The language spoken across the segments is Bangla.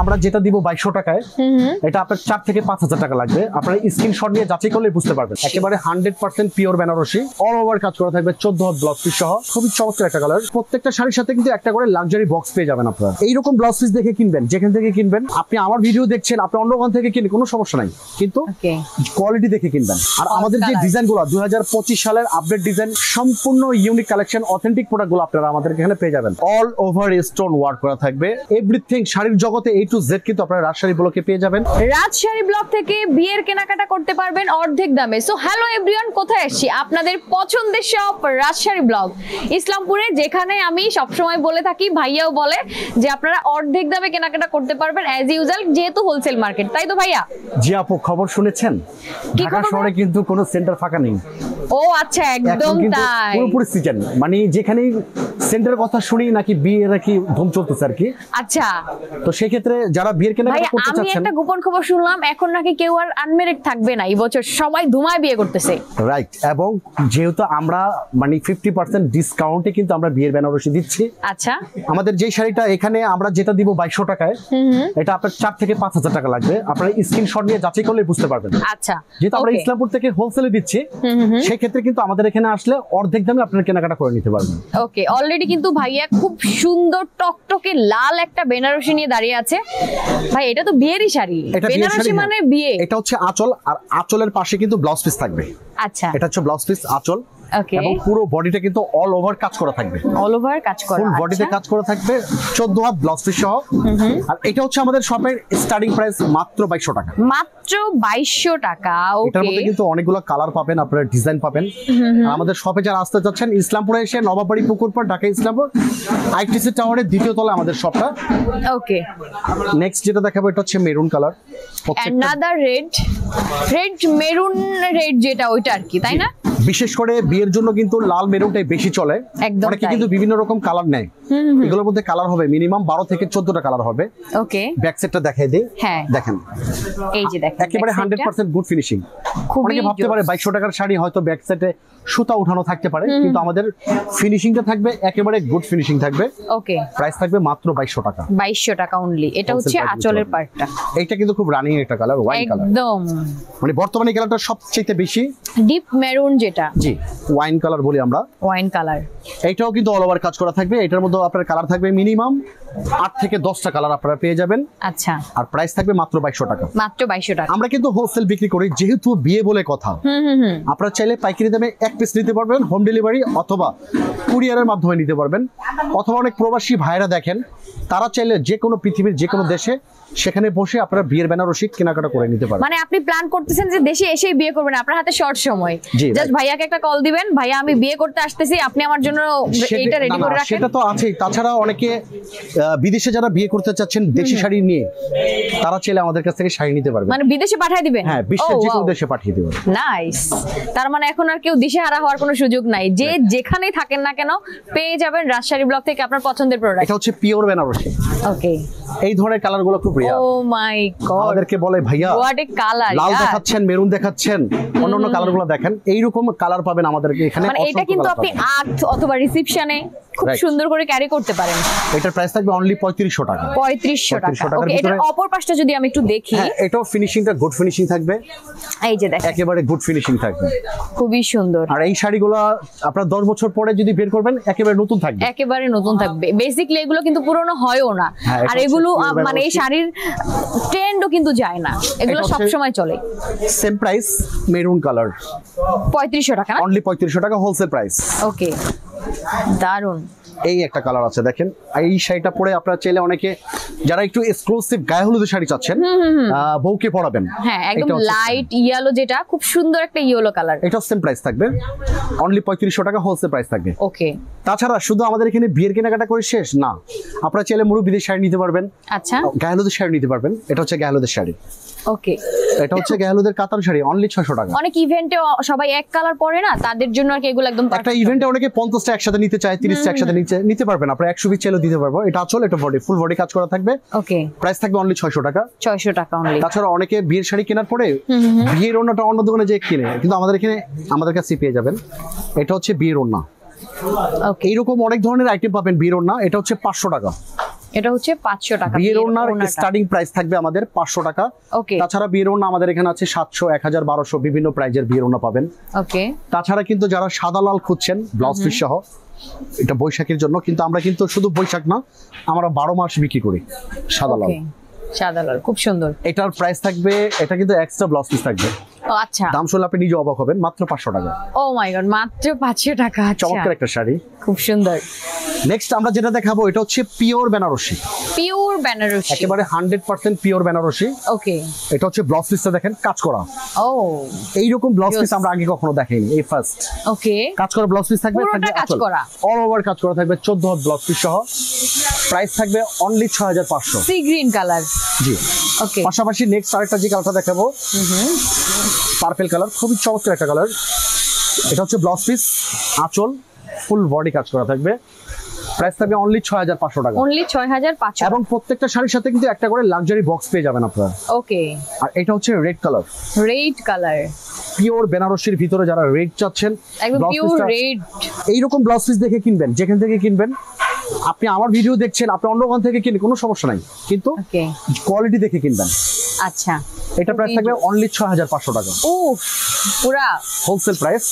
আমরা যেটা দিব 2200 টাকায়, এটা আপনার 4 থেকে 5000 টাকা লাগবে। আপনারা স্ক্রিনশট নিয়ে যাচাই করলে বুঝতে পারবেন। একেবারে 100% পিওর বেনারসি, অল ওভার কাজ করা থাকবে, 14 হাত ব্লাউজ পিস সহ, খুবই চমৎকার একটা কালার। প্রত্যেকটা শাড়ির সাথে কিন্তু একটা করে লাক্সারি বক্স পেয়ে যাবেন আপনারা। এইরকম ব্লাউজ পিস দেখে কিনবেন, যেখান থেকে কিনবেন। আপনি আমার ভিডিও দেখছেন, আপনি অন্য কোন থেকে কিনবেন, কোনো সমস্যা নাই, কিন্তু কোয়ালিটি দেখে কিনবেন। আর আমাদের যে ডিজাইনগুলো 2025 সালের আপডেট ডিজাইন, সম্পূর্ণ ইউনিক কালেকশন, অথেন্টিক প্রোডাক্টগুলো আপনারা আমাদের এখানে পেয়ে যাবেন। অল ওভার স্টোন ওয়ার্ক করা থাকবে, এভরিথিং শাড়ির জগতে A to Z কিন্তু আপনারা রাজশাহী ব্লকে পেয়ে যাবেন। রাজশাহী ব্লক থেকে বিয়ের কেনাকাটা করতে পারবেন অর্ধেক দামে। সো হ্যালো এভরিওয়ান, কোথায় আসছি? আপনাদের পছন্দের শপ রাজশাহী ব্লক ইসলামপুরে, যেখানে আমি সবসময় বলে থাকি, ভাইয়াও বলে যে আপনারা অর্ধেক দামে কেনাকাটা করতে পারবেন অ্যাজ ইউজুয়াল, যেহেতু হোলসেল মার্কেট। তাই তো ভাইয়া? জি আপু, খবর শুনেছেন? ঢাকা শহরে কিন্তু কোনো সেন্টার ফাঁকা নেই। ও আচ্ছা, একদম তাই, পুরোপুরি সিজন, মানে যেখানেই সেন্টারের কথা শুনি নাকি বিয়ে নাকি ধুম চলতেছে আর কি। আচ্ছা, তো সেই ক্ষেত্রে যারা বিয়ের কেনাকাটা করতে চাচ্ছেন, আমি একটা গোপন খবর শুনলাম, এখন নাকি কেউ আর আনমেরিড থাকবে না এই বছর, সবাই ধুমায় বিয়ে করতেছে। রাইট, এবং যেহেতু আমরা মানে 50% ডিসকাউন্টে কিন্তু আমরা বিয়ের বেনারসি দিচ্ছি। আচ্ছা, আমাদের যে শাড়িটা এখানে আমরা যেটা দিব 2200 টাকায়, এটা আপনার 4 থেকে 5000 টাকা লাগবে। আপনারা স্ক্রিনশট নিয়ে যাচাই করলে বুঝতে পারবেন। আচ্ছা, যেহেতু আমরা ইসলামপুর থেকে হোলসেলে দিচ্ছি, সেই ক্ষেত্রে কিন্তু আমাদের এখানে আসলে অর্ধেক দামে আপনারা কেনাকাটা করে নিতে পারবেন। ওকে, অলরেডি কিন্তু ভাইয়া খুব সুন্দর টকটকে লাল একটা বেনারসি নিয়ে দাঁড়িয়ে আছে। ভাই, এটা তো বিয়েরই শাড়ি, বেনারসি মানে বিয়ে। এটা হচ্ছে আঁচল, আর আঁচলের পাশে কিন্তু ব্লাউজ পিস থাকবে। আচ্ছা, এটা হচ্ছে ব্লাউজ পিস, আঁচল, ওকে, এবং পুরো বডিটা কিন্তু অল ওভার কাজ করা থাকবে। অল ওভার কাজ করা, ফুল বডিতে কাজ করা থাকবে, 14 হাত ব্লাউজ পিস সহ। আর এটা হচ্ছে আমাদের শপের স্টার্টিং প্রাইস মাত্র 2200 টাকা। মাত্র 2200 টাকা। ওকে, এটার মধ্যে কিন্তু অনেকগুলো কালার পাবেন, আপনারা ডিজাইন পাবেন। আর আমাদের শপে যারা আসতে যাচ্ছেন, ইসলামপুরে এসে নবাবাড়ি পুকুরপাড়, ঢাকা ইসলামপুর আইটিসি টাওয়ারের দ্বিতীয় তলায় আমাদের শপটা। ওকে, নেক্সট যেটা দেখাবো, এটা হচ্ছে maroon colour, another red maroon red, যেটা ওইটা আর কি, তাই না? বিশেষ করে বিয়ের জন্য কিন্তু লাল মেরুনটাই বেশি চলে। অনেকে কিন্তু বিভিন্ন রকম কালার নেয়, এগুলোর মধ্যে কালার হবে মিনিমাম 12 থেকে 14টা কালার হবে। ওকে, ব্যাক সাইডটা দেখাই দেই। হ্যাঁ, দেখেন, এই যে দেখেন, একেবারে 100% গুড ফিনিশিং। অনেকে ভাবতে পারে 2200 টাকার শাড়ি হয়তো ব্যাক সাইডে সুতা উঠানো থাকতে পারে, কিন্তু আমাদের ফিনিশিংটা থাকবে একেবারে গুড ফিনিশিং থাকবে। ওকে, প্রাইস থাকবে মাত্র 2200 টাকা। 2200 টাকা অনলি। এটা হচ্ছে আঁচলের পার্টটা। এইটা কিন্তু খুব রানিং একটা কালার, ওয়াইন কালার, একদম মানে বর্তমানে এই কালারটা সবচেয়ে বেশি ডিপ মেরুন, যেটা জি ওয়াইন কালার বলি আমরা, ওয়াইন কালার। এইটাও কিন্তু অল ওভার কাজ করা থাকবে। এটার মধ্যে আপনার কালার থাকবে মিনিমাম 8 থেকে 10টা কালার আপনারা পেয়ে যাবেন। আচ্ছা, আর প্রাইস থাকবে মাত্র 2200 টাকা। মাত্র 2200 টাকা। আমরা কিন্তু হোলসেল বিক্রি করি, যেহেতু বিয়ে বলে কথা। আপনারা চাইলে পাইকারি দামে এক পিস নিতে পারবেন, হোম ডেলিভারি অথবা কুরিয়ারের মাধ্যমে নিতে পারবেন। অথবা অনেক প্রবাসী ভাইরা দেখেন, তারা চাইলে যে কোনো পৃথিবীর যে কোনো দেশে সেখানে বসে আপনারা বিয়ের বেনারসি কেনাকাটা করে নিতে পারবেন। মানে আপনি প্ল্যান করতেছেন যে দেশে এসেই বিয়ে করবেন, আপনার হাতে শর্ট সময়, জাস্ট ভাইয়াকে একটা কল দিবেন, ভাইয়া আমি বিয়ে করতে আসতেছি, আপনি আমার জন্য এটা রেডি করে রাখেন। সেটা তো আছেই, তাছাড়া অনেকে বিদেশে যারা বিয়ে করতে চাচ্ছেন দেশি শাড়ি নিয়ে, তারা চাইলে আমাদের কাছ থেকে শাড়ি নিতে পারবেন। মানে বিদেশে পাঠিয়ে দিবেন? হ্যাঁ, বিশ্বের যে কোনো দেশে পাঠিয়ে দিবেন। নাইস। তার মানে এখন আর কেউ দিশেহারা হওয়ার কোনো সুযোগ নাই, যে যেখানেই থাকেন না কেন পেয়ে যাবেন রাজশাহী ব্লক থেকে আপনার পছন্দের প্রোডাক্ট। এটা হচ্ছে পিওর বেনারসি। ওকে, এই ধরনের কালারগুলো খুব রিয়া। ও মাই গড, আমাদেরকে বলে ভাইয়া হোয়াট এ কালার, লাল দেখাচ্ছেন, মেরুন দেখাচ্ছেন, অন্যান্য কালারগুলো দেখেন। এইরকম কালার পাবেন আমাদের এখানে। মানে এটা কিন্তু আপনি আর্ট অথবা রিসেপশনে খুব সুন্দর করে ক্যারি করতে পারেন। এটার প্রাইস থাকবে অনলি 3500 টাকা। 3500 টাকা। ওকে, এটার অপর পাশটা যদি আমি একটু দেখি। হ্যাঁ, এটাও ফিনিশিংটা গুড ফিনিশিং থাকবে। এই যে দেখেন, একেবারে গুড ফিনিশিং থাকবে, খুবই সুন্দর। আর এই শাড়িগুলো আপনারা 10 বছর পরে যদি বের করবেন একেবারে নতুন থাকবে, একেবারে নতুন থাকবে। বেসিক্যালি এগুলো কিন্তু পুরনো হয়ও না, আর এগুলো মানে এই শাড়ির ট্রেন্ডও কিন্তু যায় না, এগুলো সব সময় চলে। সেম প্রাইস, মেরুন কালার, 3500 টাকা, অনলি 3500 টাকা হোলসেল প্রাইস। ওকে, দারুন। এই একটা কালার আছে দেখেন, এই শাড়িটা পরে আপনারা চাইলে অনেকে যারা একটু এক্সক্লুসিভ গায়ে হলুদের শাড়ি চাচ্ছেন, বউকে পরাবেন, হ্যাঁ একদম লাইট ইয়েলো, যেটা খুব সুন্দর একটা ইয়েলো কালার, এটা সেম প্রাইস থাকবে, অনলি 3500 টাকা হোলসেল প্রাইস থাকবে। ওকে, তাছাড়া শুধু আমাদের এখানে বিয়ের কেনাকাটা করে শেষ না, আপনারা চাইলে মুরব্বিদের শাড়ি নিতে পারবেন। আচ্ছা, গায়ে হলুদের শাড়ি নিতে পারবেন। এটা হচ্ছে গায়ে হলুদের শাড়ি। ওকে, এটা হচ্ছে গায়ে হলুদের কাতান শাড়ি, অনলি 600 টাকা। অনেক ইভেন্টে সবাই এক কালার পরে না, তাদের জন্য আর কি এগুলো একদম। একটা ইভেন্টে অনেকে 50টা একসাথে নিতে চায়, 30টা একসাথে নিতে পারবেন, আপনারা 100 পিস চাইলেও দিতে পারবো। এটা আসলে এটা বডি ফুল বডি কাজ করা থাকবে। ওকে, প্রাইস থাকবে অনলি 600 টাকা। 600 টাকা অনলি। তাছাড়া অনেকে বিয়ের শাড়ি কেনার পরে বিয়ের ওড়নাটা অন্য দোকানে যে কিনে, কিন্তু আমাদের এখানে আমাদের কাছে পেয়ে যাবেন। এটা হচ্ছে বিয়ের ওড়না। এইরকম অনেক ধরনের আইটেম পাবেন বিয়ের ওড়না। এটা হচ্ছে 500 টাকা। এটা হচ্ছে 500 টাকা। বিয়ের ওড়নার স্টার্টিং প্রাইস থাকবে আমাদের 500 টাকা। ওকে। তাছাড়া বিয়ের ওড়না আমাদের এখানে আছে 700, 1000, 1200 বিভিন্ন প্রাইজের বিয়ের ওড়না পাবেন। ওকে। তাছাড়া কিন্তু যারা সাদা লাল খুঁজছেন ব্লাউজ পিস সহ, এটা বৈশাখের জন্য, কিন্তু আমরা কিন্তু শুধু বৈশাখ না, আমরা 12 মাস বিক্রি করি সাদা লাল। সাদা লাল খুব সুন্দর। এটার প্রাইস থাকবে, এটা কিন্তু এক্সট্রা ব্লাউজ পিস থাকবে। ও আচ্ছা, দাম শুনলে আপনি নিজে অবাক হবেন, মাত্র 500 টাকা। ও মাই গড, মাত্র 500 টাকা। চমৎকার একটা শাড়ি, খুব সুন্দর। নেক্সট আমরা যেটা দেখাবো এটা হচ্ছে পিওর বেনারসি। পিওর বেনারসি, একেবারে 100% পিওর বেনারসি। ওকে। এটা হচ্ছে ব্লাউজ পিসটা দেখেন কাজ করা। ও, এইরকম ব্লাউজ পিস আমরা আগে কখনো দেখাইনি, এই ফার্স্ট। ওকে। কাজ করা ব্লাউজ পিস থাকবে, পুরোটা কাজ করা, অল ওভার কাজ করা থাকবে, 14 হাত ব্লাউজ পিস সহ। প্রাইস থাকবে অনলি 6500। Sea green colour. জি, ওকে। পাশাপাশি নেক্সট আরেকটা যে কালারটা দেখাবো, পার্পল কালার, খুবই চমৎকার একটা কালার। এটা হচ্ছে ব্লাউজ পিস, আঁচল, ফুল বডি কাজ করা থাকবে। প্রাইস থাকবে অনলি 6500 টাকা। অনলি 6500। এবং প্রত্যেকটা শাড়ির সাথে কিন্তু একটা করে লাক্সারি বক্স পেয়ে যাবেন আপনারা। ওকে। আর এটা হচ্ছে red colour. Red colour, pure বেনারসির ভিতরে যারা রেড চাচ্ছেন, একদম পিওর রেড, এইরকম ব্লাউজ পিস দেখে কিনবেন, যেখান থেকে কিনবেন। আপনি আমার ভিডিও দেখছেন, আপনি অন্য কোন থেকে কিনবেন কোনো সমস্যা নাই, কিন্তু কোয়ালিটি দেখে কিনবেন। আচ্ছা, এটা প্রাইস থাকবে অনলি 6500 টাকা। ও, পুরা হোলসেল প্রাইস।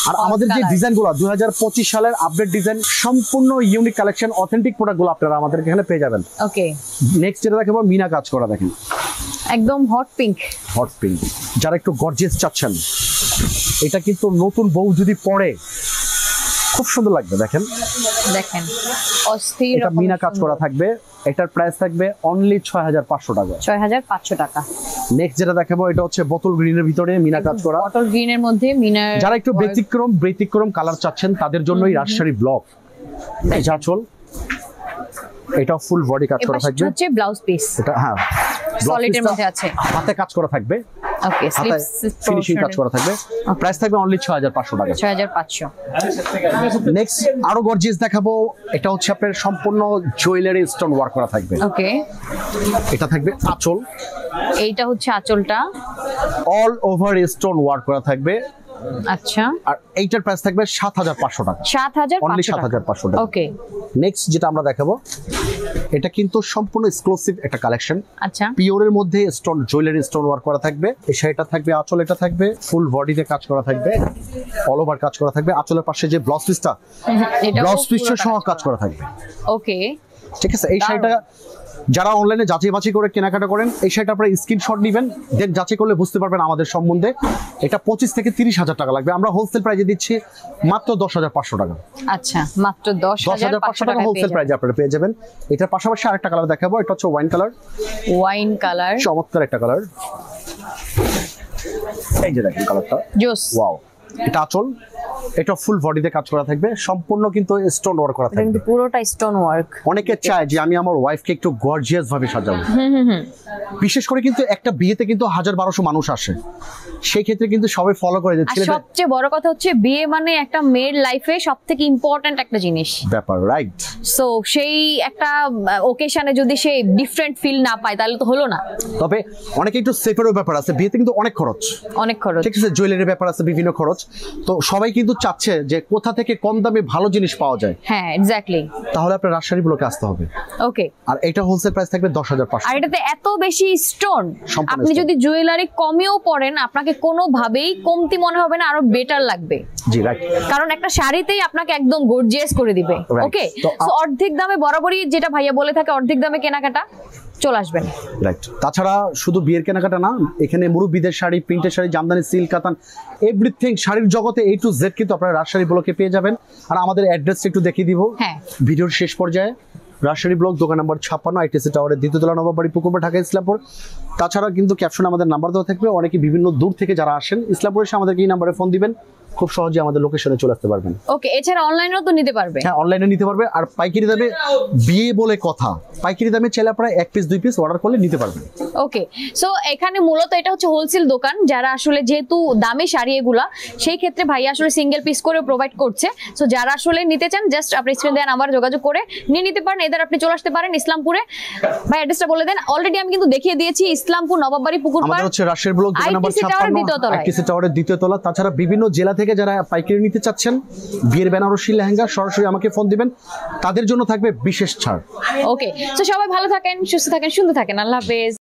আর আমাদের যে ডিজাইনগুলো 2025 সালের আপডেট ডিজাইন, সম্পূর্ণ ইউনিক কালেকশন, অথেন্টিক প্রোডাক্টগুলো আপনারা আমাদের এখানে পেয়ে যাবেন। ওকে। নেক্সট যেটা দেখাবো, মিনা কাজ করা, দেখেন একদম হট পিঙ্ক। হট পিঙ্ক, যারা একটু গর্জিয়াস চাচ্ছেন, এটা কিন্তু নতুন বউ যদি পরে খুব সুন্দর লাগবে। দেখেন দেখেন, অস্থির। এটা মিনা কাজ করা থাকবে, এটার প্রাইস থাকবে অনলি 6500 টাকা। 6500 টাকা। নেক্সট যেটা দেখাবো, এটা হচ্ছে বোতল গ্রিনের ভিতরে মিনা কাজ করা। বোতল গ্রিনের মধ্যে মিনা। যারা একটু ব্যতিক্রম কালার চাচ্ছেন, তাদের জন্যই রাজশাহী ব্লক। এই আঁচল, এটা ফুল বডি কাজ করা থাকবে। হচ্ছে ব্লাউজ পিস, এটা হ্যাঁ সলিডের মধ্যে আছে, হাতে কাজ করা থাকবে। ওকে, স্লিভস ফিনিশিং কাজ করা থাকবে। প্রাইস থাকবে অনলি 6500 টাকা। 6500। নেক্সট আরো গর্জিয়াস দেখাবো, এটা হচ্ছে আপনার সম্পূর্ণ জুয়েলারি স্টোন ওয়ার্ক করা থাকবে। ওকে। এটা থাকবে আঁচল, এইটা হচ্ছে আঁচলটা, অল ওভার স্টোন ওয়ার্ক করা থাকবে। আচ্ছা। আর এইটার প্রাইস থাকবে 7500 টাকা। 7500 টাকা। ওকে। নেক্সট যেটা আমরা দেখাবো, এটা কিন্তু সম্পূর্ণ এক্সক্লুসিভ একটা কালেকশন। আচ্ছা। পিওরের মধ্যে স্টোন জুয়েলারি স্টোন ওয়ার্ক করা থাকবে। এই শাড়িটা থাকবে আঁচল, এটা থাকবে ফুল বডিতে কাজ করা থাকবে, অল ওভার কাজ করা থাকবে। আঁচলের পাশে যে ব্লাউজ পিসটা, ব্লাউজ পিসটা সহ কাজ করা থাকবে। ওকে, ঠিক আছে। এই শাড়িটা যারা অনলাইনে যাচাই বাছাই করে কেনাকাটা করেন, এই শাড়িটা আপনারা স্ক্রিনশট নেবেন, দেন যাচাই করলে বুঝতে পারবেন আমাদের সম্বন্ধে। এটা 25 থেকে 30,000 টাকা লাগবে। আমরা হোলসেল প্রাইজে দিচ্ছি মাত্র 10,500 টাকা। আচ্ছা, মাত্র 10,500 টাকা হোলসেল প্রাইজে আপনারা পেয়ে যাবেন। এটার পাশাপাশি আরেকটা কালার দেখাবো, এটা হচ্ছে ওয়াইন কালার। ওয়াইন কালার, চমৎকার একটা কালার। এই যে দেখেন কালারটা, জোস। ওয়াও। এটা আঁচল, এটা ফুল বডিতে কাজ করা থাকবে, সম্পূর্ণ কিন্তু স্টোন ওয়ার্ক করা থাকবে, কিন্তু পুরোটা স্টোন ওয়ার্ক। অনেকে চায় যে আমি আমার ওয়াইফকে একটু গর্জিয়াস ভাবে সাজাবো। বিশেষ করে কিন্তু একটা বিয়েতে কিন্তু 1000-1200 মানুষ আসে, সেই ক্ষেত্রে কিন্তু সবাই ফলো করে যে ছেলেটা। সবচেয়ে বড় কথা হচ্ছে বিয়ে মানে একটা মেয়ের লাইফে সবথেকে ইম্পর্ট্যান্ট একটা জিনিস ব্যাপার, রাইট? সো সেই একটা ওকেশনে যদি সে ডিফারেন্ট ফিল না পায় তাহলে তো হলো না। তবে অনেকে একটু সেফেরও ব্যাপার আছে, বিয়েতে কিন্তু অনেক খরচ, ঠিক আছে, জুয়েলারির ব্যাপার আছে, বিভিন্ন খরচ। তো সবাই কিন্তু চাচ্ছে যে কোথা থেকে কম দামে ভালো জিনিস পাওয়া যায়। হ্যাঁ, এক্স্যাক্টলি। তাহলে আপনার রাজশাহী ব্লকে আসতে হবে। ওকে। আর এটা হোলসেল প্রাইস থাকবে 10,500। আর এটাতে এত বেশি স্টোন, আপনি যদি জুয়েলারি কমেও পড়েন আপনাকে কোনোভাবেই কমতি মনে হবে না, আরো বেটার লাগবে। জি, রাইট। কারণ একটা শাড়িতেই আপনাকে একদম গর্জিয়াস করে দিবে। ওকে, সো অর্ধেক দামে বরাবরই যেটা ভাইয়া বলে থাকে, অর্ধেক দামে কেনাকাটা চলে আসবেন। রাইট। তাছাড়া শুধু বিয়ের কেনাকাটা না, এখানে মুরব্বিদের শাড়ি, প্রিন্টের শাড়ি, জামদানি, সিল্ক, কাতান, এভরিথিং শাড়ির জগতে A to Z কিন্তু আপনারা রাজশাহী ব্লকে পেয়ে যাবেন। আর আমাদের অ্যাড্রেসটা একটু দেখিয়ে দিব ভিডিওর শেষ পর্যায়ে। রাজশাহী ব্লক, দোকান নাম্বার 56, ITC টাওয়ারের দ্বিতীয় তলা, নবাববাড়ি, পুকুরপাড়, ঢাকা, ইসলামপুর। তাছাড়া কিন্তু ক্যাপশনে আমাদের নাম্বার দেওয়া থাকবে। অনেকে বিভিন্ন দূর থেকে যারা আসেন ইসলামপুরে এসে আমাদেরকে এই নাম্বারে ফোন দিবেন, খুব সহজে আমাদের লোকেশনে চলে আসতে পারবেন। ওকে, এছাড়া অনলাইনেও তো নিতে পারবে। হ্যাঁ, অনলাইনে নিতে পারবে। আর পাইকারি দামে, বিয়ে বলে কথা, পাইকারি দামে চাইলে আপনারা 1 পিস 2 পিস অর্ডার করলে নিতে পারবেন। ওকে, সো এখানে মূলত এটা হচ্ছে হোলসেল দোকান, যারা আসলে যেহেতু দামি শাড়ি এগুলা, সেই ক্ষেত্রে ভাইয়া আসলে সিঙ্গেল পিস করে প্রোভাইড করছে। সো যারা আসলে নিতে চান জাস্ট আপনি স্ক্রিন দেওয়া নাম্বারে যোগাযোগ করে নিয়ে নিতে পারেন। এদের আপনি চলে আসতে পারেন ইসলামপুরে। ভাই অ্যাড্রেসটা বলে দেন। অলরেডি আমি কিন্তু দেখিয়ে দিয়েছি ইসলামপুর নবাববাড়ি পুকুরপাড়, আমাদের হচ্ছে রাজশাহী ব্লক দোকান নাম্বার ITC টাওয়ারের 56, দ্বিতীয় তলায়। ITC টাওয়ারের দ্বিতীয় তলা। তাছাড়া বিভিন্ন জেলা থেকে যারা পাইকারি নিতে চাচ্ছেন বিয়ের বেনারসি লেহেঙ্গা, সরাসরি আমাকে ফোন দিবেন, তাদের জন্য থাকবে বিশেষ ছাড়। ওকে, সো সবাই ভালো থাকেন, সুস্থ থাকেন, সুন্দর থাকেন। আল্লাহ হাফেজ।